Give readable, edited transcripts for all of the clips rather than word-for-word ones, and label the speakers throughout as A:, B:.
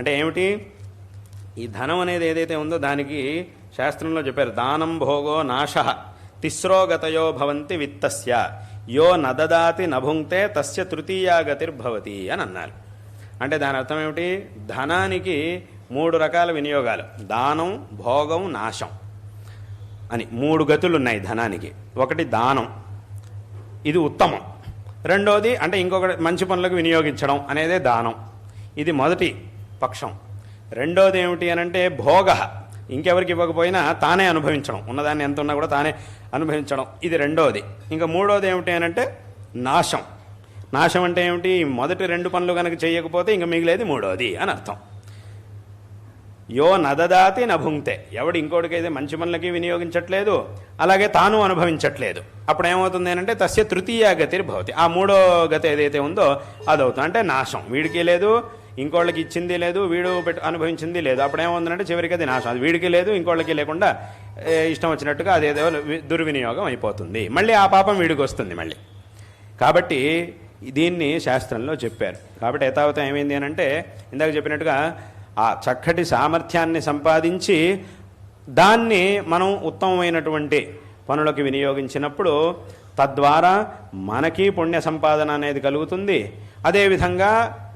A: అంటే ఏమిటి? ఈ ధనం అనేది ఏదైతే ఉందో దానికి శాస్త్రంలో చెప్పారు, దానం భోగో నాశ తిస్రోగతయో భవంతి విత్తస్య యో నదదాతి నభుంక్తే తస్య తృతీయా గతిర్భవతి అని అన్నారు. అంటే దాని అర్థం ఏమిటి? ధనానికి 3 రకాల వినియోగాలు, దానం, భోగం, నాశం అని 3 గతులు ఉన్నాయి ధనానికి. ఒకటి దానం, ఇది ఉత్తమం. రెండోది అంటే ఇంకొకటి మంచి పనులకు వినియోగించడం అనేదే దానం, ఇది మొదటి పక్షం. రెండోది ఏమిటి అని అంటే భోగ, ఇంకెవరికి ఇవ్వకపోయినా తానే అనుభవించడం, ఉన్నదాన్ని ఎంత ఉన్నా కూడా తానే అనుభవించడం, ఇది రెండోది. ఇంకా మూడోది ఏమిటి అని అంటే నాశం. నాశం అంటే ఏమిటి? మొదటి 2 పనులు కనుక చేయకపోతే ఇంకా మిగిలేది మూడోది అని అర్థం. యో నదదాతి నభుంక్తే, ఎవడు ఇంకోటికైతే మంచి పనులకి వినియోగించట్లేదు అలాగే తాను అనుభవించట్లేదు, అప్పుడు ఏమవుతుంది అంటే తస్య తృతీయ గతిర్భవతి, ఆ 3వ గతి ఏదైతే ఉందో అదవుతుంది. అంటే నాశం, వీడికి లేదు, ఇంకోళ్ళకి ఇచ్చింది లేదు, వీడు అనుభవించింది లేదు, అప్పుడు ఏమవుతుందంటే చివరికి అది నాశం. అది వీడికి లేదు, ఇంకోళ్ళకి లేకుండా ఇష్టం వచ్చినట్టుగా అదేదో దుర్వినియోగం అయిపోతుంది, మళ్ళీ ఆ పాపం వీడికి వస్తుంది మళ్ళీ. కాబట్టి దీన్ని శాస్త్రంలో చెప్పారు. కాబట్టి యథావతం ఏమైంది అని అంటే ఇందాక చెప్పినట్టుగా ఆ చక్కటి సామర్థ్యాన్ని సంపాదించి దాన్ని మనం ఉత్తమమైనటువంటి పనులకు వినియోగించినప్పుడు తద్వారా మనకి పుణ్య సంపాదన అనేది కలుగుతుంది. అదేవిధంగా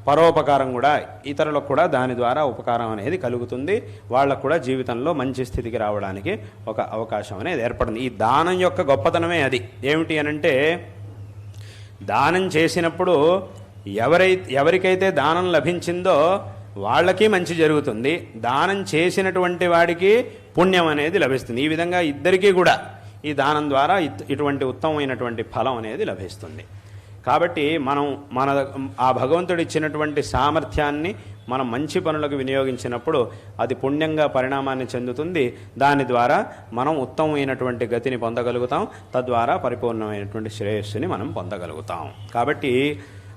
A: పరోపకారం కూడా, ఇతరులకు కూడా దాని ద్వారా ఉపకారం అనేది కలుగుతుంది. వాళ్ళకు కూడా జీవితంలో మంచి స్థితికి రావడానికి ఒక అవకాశం అనేది ఏర్పడింది. ఈ దానం యొక్క గొప్పతనమే అది. ఏమిటి అనంటే దానం చేసినప్పుడు ఎవరికైతే దానం లభించిందో వాళ్ళకి మంచి జరుగుతుంది, దానం చేసినటువంటి వాడికి పుణ్యం అనేది లభిస్తుంది. ఈ విధంగా ఇద్దరికీ కూడా ఈ దానం ద్వారా ఇటువంటి ఉత్తమమైనటువంటి ఫలం అనేది లభిస్తుంది. కాబట్టి మనం ఆ భగవంతుడు ఇచ్చినటువంటి సామర్థ్యాన్ని మనం మంచి పనులకు వినియోగించినప్పుడు అది పుణ్యంగా పరిణామాన్ని చెందుతుంది. దాని ద్వారా మనం ఉత్తమమైనటువంటి గతిని పొందగలుగుతాం, తద్వారా పరిపూర్ణమైనటువంటి శ్రేయస్సుని మనం పొందగలుగుతాం. కాబట్టి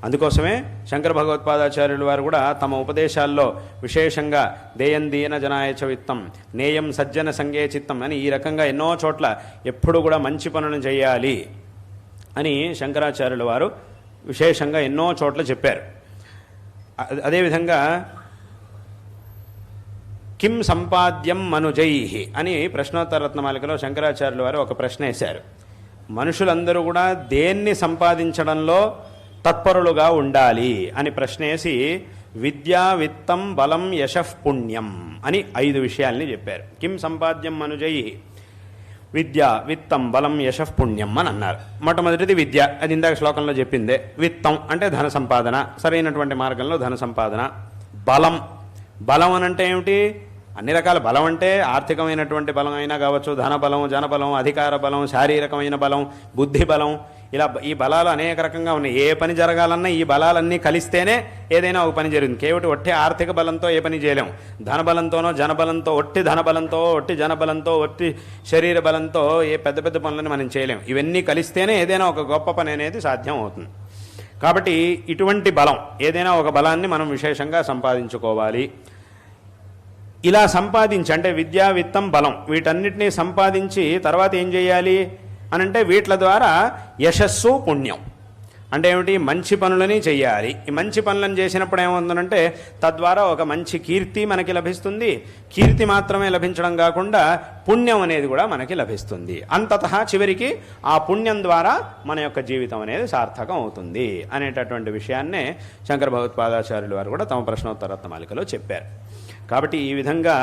A: అందుకోసమే శంకర భగవత్పాదాచార్యుల వారు కూడా తమ ఉపదేశాల్లో విశేషంగా దేయం దీన జనాయచ విత్తం నేయం సజ్జన సంగే చిత్తం అని ఈ రకంగా ఎన్నో చోట్ల ఎప్పుడు కూడా మంచి పనులను చేయాలి అని శంకరాచార్యుల వారు విశేషంగా ఎన్నో చోట్ల చెప్పారు. అదేవిధంగా కిం సంపాద్యం మనుజై అని ప్రశ్నోత్తరరత్నమాలికలో శంకరాచార్యుల వారు ఒక ప్రశ్న వేశారు. మనుషులందరూ కూడా దేన్ని సంపాదించడంలో తత్పరులుగా ఉండాలి అని ప్రశ్న వేసి విద్యా విత్తం బలం యశః పుణ్యం అని 5 విషయాల్ని చెప్పారు. కిం సంపాద్యం మనుజై, విద్య, విత్తం, బలం, యశః, పుణ్యం అని అన్నారు. మొట్టమొదటిది విద్య, అది ఇందాక శ్లోకంలో చెప్పిందే. విత్తం అంటే ధన సంపాదన, సరైనటువంటి మార్గంలో ధన సంపాదన. బలం, బలం అనంటే ఏమిటి? అన్ని రకాల బలం అంటే ఆర్థికమైనటువంటి బలం అయినా కావచ్చు, ధన బలం, జనబలం, అధికార బలం, శారీరకమైన బలం, బుద్ధి బలం, ఇలా ఈ బలాలు అనేక రకంగా ఉన్నాయి. ఏ పని జరగాలన్నా ఈ బలాలన్నీ కలిస్తేనే ఏదైనా ఒక పని జరుగుతుంది. కేవలం ఒట్టి ఆర్థిక బలంతో ఏ పని చేయలేము. ధనబలంతోనో జనబలంతో, ఒట్టి ధనబలంతో, ఒట్టి జనబలంతో, ఒట్టి శరీర బలంతో ఏ పెద్ద పెద్ద పనులను మనం చేయలేము. ఇవన్నీ కలిస్తేనే ఏదైనా ఒక గొప్ప పని అనేది సాధ్యం అవుతుంది. కాబట్టి ఇటువంటి బలం, ఏదైనా ఒక బలాన్ని మనం విశేషంగా సంపాదించుకోవాలి. ఇలా సంపాదించి అంటే విద్యా, విత్తం, బలం వీటన్నిటినీ సంపాదించి తర్వాత ఏం చేయాలి అనంటే వీట్ల ద్వారా యశస్సు, పుణ్యం అంటే ఏమిటి? మంచి పనులని చెయ్యాలి. ఈ మంచి పనులను చేసినప్పుడు ఏమవుతుందంటే తద్వారా ఒక మంచి కీర్తి మనకి లభిస్తుంది. కీర్తి మాత్రమే లభించడం కాకుండా పుణ్యం అనేది కూడా మనకి లభిస్తుంది. అంతతః చివరికి ఆ పుణ్యం ద్వారా మన యొక్క జీవితం అనేది సార్థకం అవుతుంది అనేటటువంటి విషయాన్నే శంకర భగవత్పాదాచార్యులు వారు కూడా తమ ప్రశ్నోత్తరరత్నమాలికలో చెప్పారు. కాబట్టి ఈ విధంగా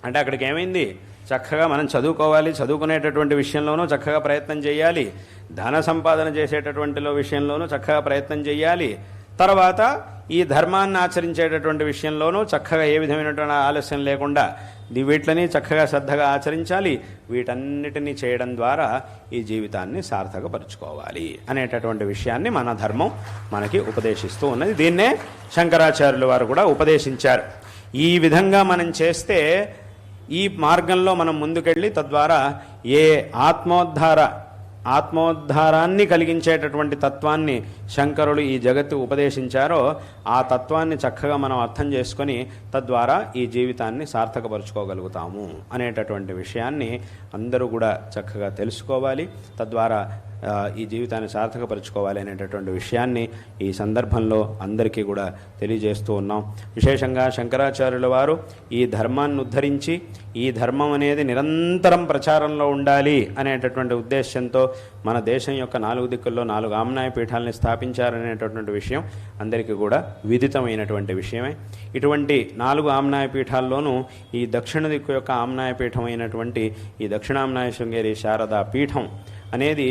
A: అంటే అక్కడికి ఏమైంది? చక్కగా మనం చదువుకోవాలి, చదువుకునేటటువంటి విషయంలోనూ చక్కగా ప్రయత్నం చేయాలి, ధన సంపాదన చేసేటటువంటి విషయంలోనూ చక్కగా ప్రయత్నం చేయాలి, తర్వాత ఈ ధర్మాన్ని ఆచరించేటటువంటి విషయంలోనూ చక్కగా ఏ విధమైనటువంటి ఆలస్యం లేకుండా వీటిని చక్కగా శ్రద్ధగా ఆచరించాలి. వీటన్నిటినీ చేయడం ద్వారా ఈ జీవితాన్ని సార్థకపరుచుకోవాలి అనేటటువంటి విషయాన్ని మన ధర్మం మనకి ఉపదేశిస్తూ ఉన్నది. దీన్నే శంకరాచార్యుల వారు కూడా ఉపదేశించారు. ఈ విధంగా మనం చేస్తే ఈ మార్గంలో మనం ముందుకెళ్ళి తద్వారా ఏ ఆత్మోద్ధారాన్ని కలిగించేటటువంటి తత్వాన్ని శంకరులు ఈ జగత్తు ఉపదేశించారో ఆ తత్వాన్ని చక్కగా మనం అర్థం చేసుకొని తద్వారా ఈ జీవితాన్ని సార్థకపరుచుకోగలుగుతాము అనేటటువంటి విషయాన్ని అందరూ కూడా చక్కగా తెలుసుకోవాలి. తద్వారా ఈ జీవితాన్ని సార్థకపరచుకోవాలి అనేటటువంటి విషయాన్ని ఈ సందర్భంలో అందరికీ కూడా తెలియజేస్తూ ఉన్నాం. విశేషంగా శంకరాచార్యుల వారు ఈ ధర్మాన్ని ఉద్ధరించి ఈ ధర్మం అనేది నిరంతరం ప్రచారంలో ఉండాలి అనేటటువంటి ఉద్దేశంతో మన దేశం యొక్క 4 దిక్కుల్లో 4 ఆమ్నాయ పీఠాలని స్థాపించారనేటటువంటి విషయం అందరికీ కూడా విదితమైనటువంటి విషయమే. ఇటువంటి 4 ఆమ్నాయ పీఠాల్లోనూ ఈ దక్షిణ దిక్కు యొక్క ఆమ్నాయ పీఠం అయినటువంటి ఈ దక్షిణామ్నాయ శృంగేరి శారదా పీఠం అనేది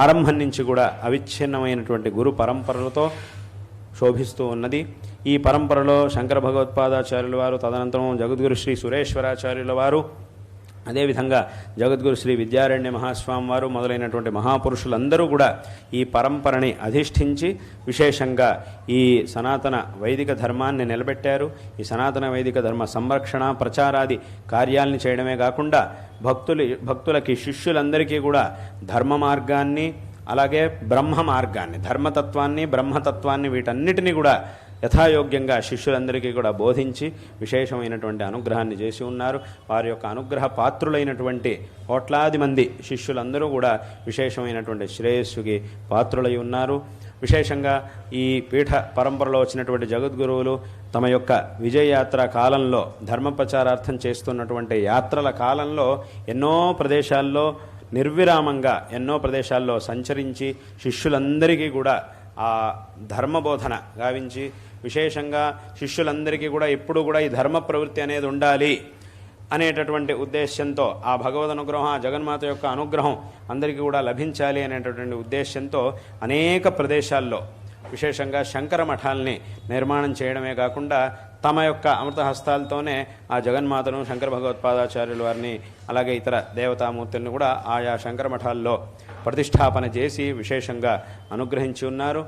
A: ఆరంభం నుంచి కూడా అవిచ్ఛిన్నమైనటువంటి గురు పరంపరలతో శోభిస్తూ ఉన్నది. ఈ పరంపరలో శంకర భగవత్పాదాచార్యుల వారు, తదనంతరం జగద్గురు శ్రీ సురేశ్వరాచార్యుల వారు, అదేవిధంగా జగద్గురు శ్రీ విద్యారణ్య మహాస్వామి వారు మొదలైనటువంటి మహాపురుషులందరూ కూడా ఈ పరంపరని అధిష్ఠించి విశేషంగా ఈ సనాతన వైదిక ధర్మాన్ని నిలబెట్టారు. ఈ సనాతన వైదిక ధర్మ సంరక్షణ ప్రచారాది కార్యాలని చేయడమే కాకుండా భక్తులకి శిష్యులందరికీ కూడా ధర్మ మార్గాన్ని, అలాగే బ్రహ్మ మార్గాన్ని, ధర్మతత్వాన్ని బ్రహ్మతత్వాన్ని వీటన్నిటినీ కూడా యథాయోగ్యంగా శిష్యులందరికీ కూడా బోధించి విశేషమైనటువంటి అనుగ్రహాన్ని చేసి ఉన్నారు. వారి యొక్క అనుగ్రహ పాత్రులైనటువంటి కోట్లాది మంది శిష్యులందరూ కూడా విశేషమైనటువంటి శ్రేయస్సుకి పాత్రులై ఉన్నారు. విశేషంగా ఈ పీఠ పరంపరలో వచ్చినటువంటి జగద్గురువులు తమ యొక్క విజయయాత్ర కాలంలో, ధర్మ ప్రచారార్థం చేస్తున్నటువంటి యాత్రల కాలంలో ఎన్నో ప్రదేశాల్లో నిర్విరామంగా ఎన్నో ప్రదేశాల్లో సంచరించి శిష్యులందరికీ కూడా ఆ ధర్మబోధన గావించి విశేషంగా శిష్యులందరికీ కూడా ఎప్పుడు కూడా ఈ ధర్మ ప్రవృత్తి అనేది ఉండాలి అనేటటువంటి ఉద్దేశంతో, ఆ భగవద్ అనుగ్రహం, ఆ జగన్మాత యొక్క అనుగ్రహం అందరికీ కూడా లభించాలి అనేటటువంటి ఉద్దేశంతో అనేక ప్రదేశాల్లో విశేషంగా శంకర మఠాలని నిర్మాణం చేయడమే కాకుండా తమ యొక్క అమృత హస్తాలతోనే ఆ జగన్మాతను, శంకర భగవత్పాదాచార్యుల వారిని, అలాగే ఇతర దేవతామూర్తులను కూడా ఆయా శంకర మఠాల్లో ప్రతిష్టాపన చేసి విశేషంగా అనుగ్రహించి ఉన్నారు.